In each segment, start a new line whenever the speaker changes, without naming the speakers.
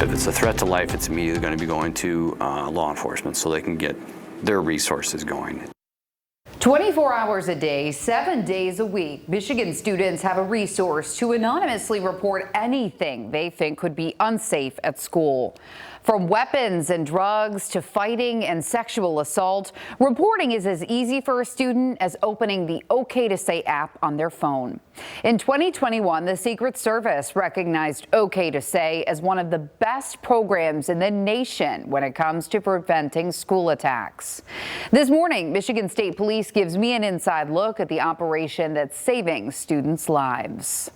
If it's a threat to life, it's immediately going to be going to law enforcement so they can get their resources going.
24 hours a day, 7 days a week, Michigan students have a resource to anonymously report anything they think could be unsafe at school. From weapons and drugs to fighting and sexual assault, reporting is as easy for a student as opening the OK to Say app on their phone. In 2021, the Secret Service recognized OK to Say as one of the best programs in the nation when it comes to preventing school attacks. This morning, Michigan State Police gives me an inside look at the operation that's saving students' lives.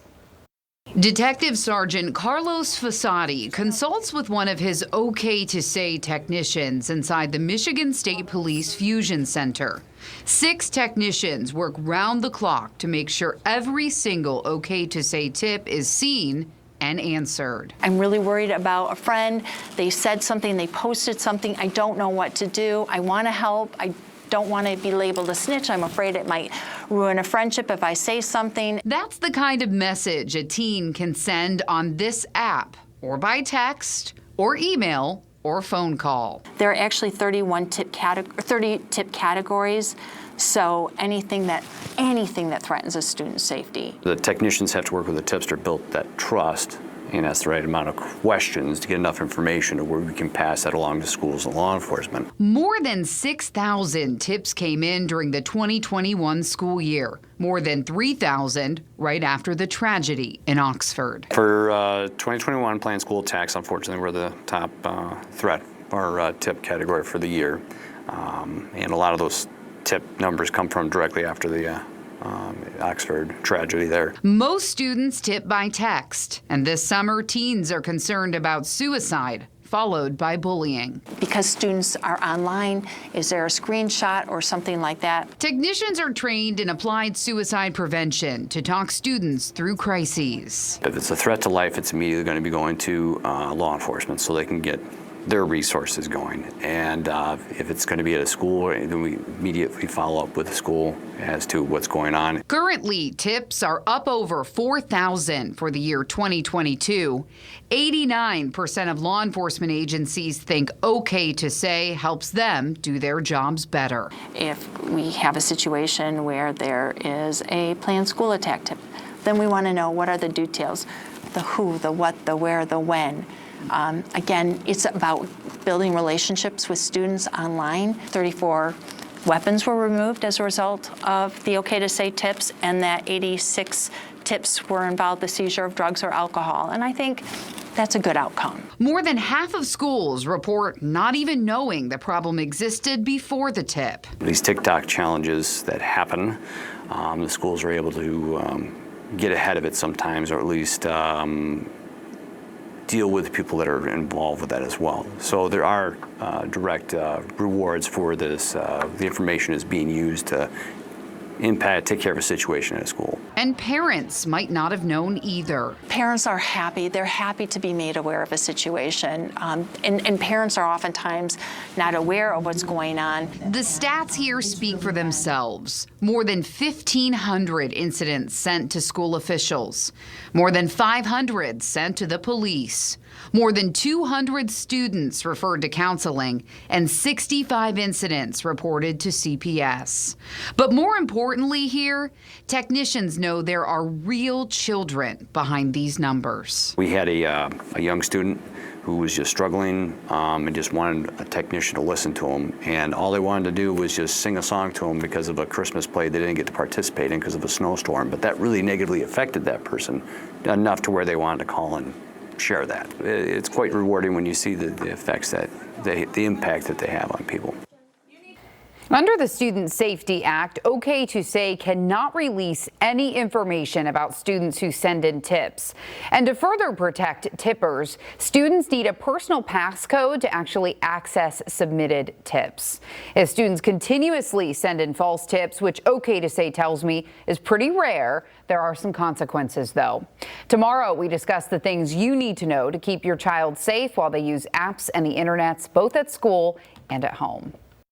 Detective Sergeant Carlos Fasati consults with one of his OK to Say technicians inside the Michigan State Police Fusion Center. 6 technicians work round the clock to make sure every single OK to Say tip is seen and answered.
I'm really worried about a friend. They said something, they posted something. I don't know what to do. I want to help. I don't want to be labeled a snitch. I'm afraid it might ruin a friendship if I say something.
That's the kind of message a teen can send on this app, or by text, or email, or phone call.
There are actually 30 tip categories, so anything that threatens a student's safety.
The technicians have to work with a tipster, build that trust, and ask the right amount of questions to get enough information to where we can pass that along to schools and law enforcement.
More than 6,000 tips came in during the 2021 school year. More than 3,000 right after the tragedy in Oxford.
For 2021, planned school attacks, unfortunately, were the top threat or tip category for the year. And a lot of those tip numbers come from directly after the Oxford tragedy there.
Most students tip by text, and this summer teens are concerned about suicide, followed by bullying.
Because students are online, is there a screenshot or something like that?
Technicians are trained in applied suicide prevention to talk students through crises.
If it's a threat to life, it's immediately going to be going to law enforcement so they can get their resources going. And if it's going to be at a school, then we immediately follow up with the school as to what's going on.
Currently, tips are up over 4,000 for the year 2022. 89% of law enforcement agencies think OK to Say helps them do their jobs better.
If we have a situation where there is a planned school attack tip, then we want to know what are the details, the who, the what, the where, the when. Again, it's about building relationships with students online. 34 weapons were removed as a result of the OK to Say tips, and that 86 tips were involved the seizure of drugs or alcohol. And I think that's a good outcome.
More than half of schools report not even knowing the problem existed before the tip.
These TikTok challenges that happen, the schools are able to get ahead of it sometimes, or at least deal with the people that are involved with that as well. So there are direct rewards for this. The information is being used to take care of a situation at a school.
And parents might not have known either.
Parents are happy. They're happy to be made aware of a situation. And parents are oftentimes not aware of what's going on.
The stats here speak for themselves. More than 1,500 incidents sent to school officials. More than 500 sent to the police. More than 200 students referred to counseling, and 65 incidents reported to CPS. But more importantly here, technicians know there are real children behind these numbers.
We had a young student who was just struggling and just wanted a technician to listen to him. And all they wanted to do was just sing a song to him because of a Christmas play they didn't get to participate in because of a snowstorm. But that really negatively affected that person enough to where they wanted to call and share that. It's quite rewarding when you see the effects the impact that they have on people.
Under the Student Safety Act, OK to Say cannot release any information about students who send in tips. And to further protect tippers, students need a personal passcode to actually access submitted tips. If students continuously send in false tips, which OK to Say tells me is pretty rare, there are some consequences, though. Tomorrow, we discuss the things you need to know to keep your child safe while they use apps and the internets, both at school and at home.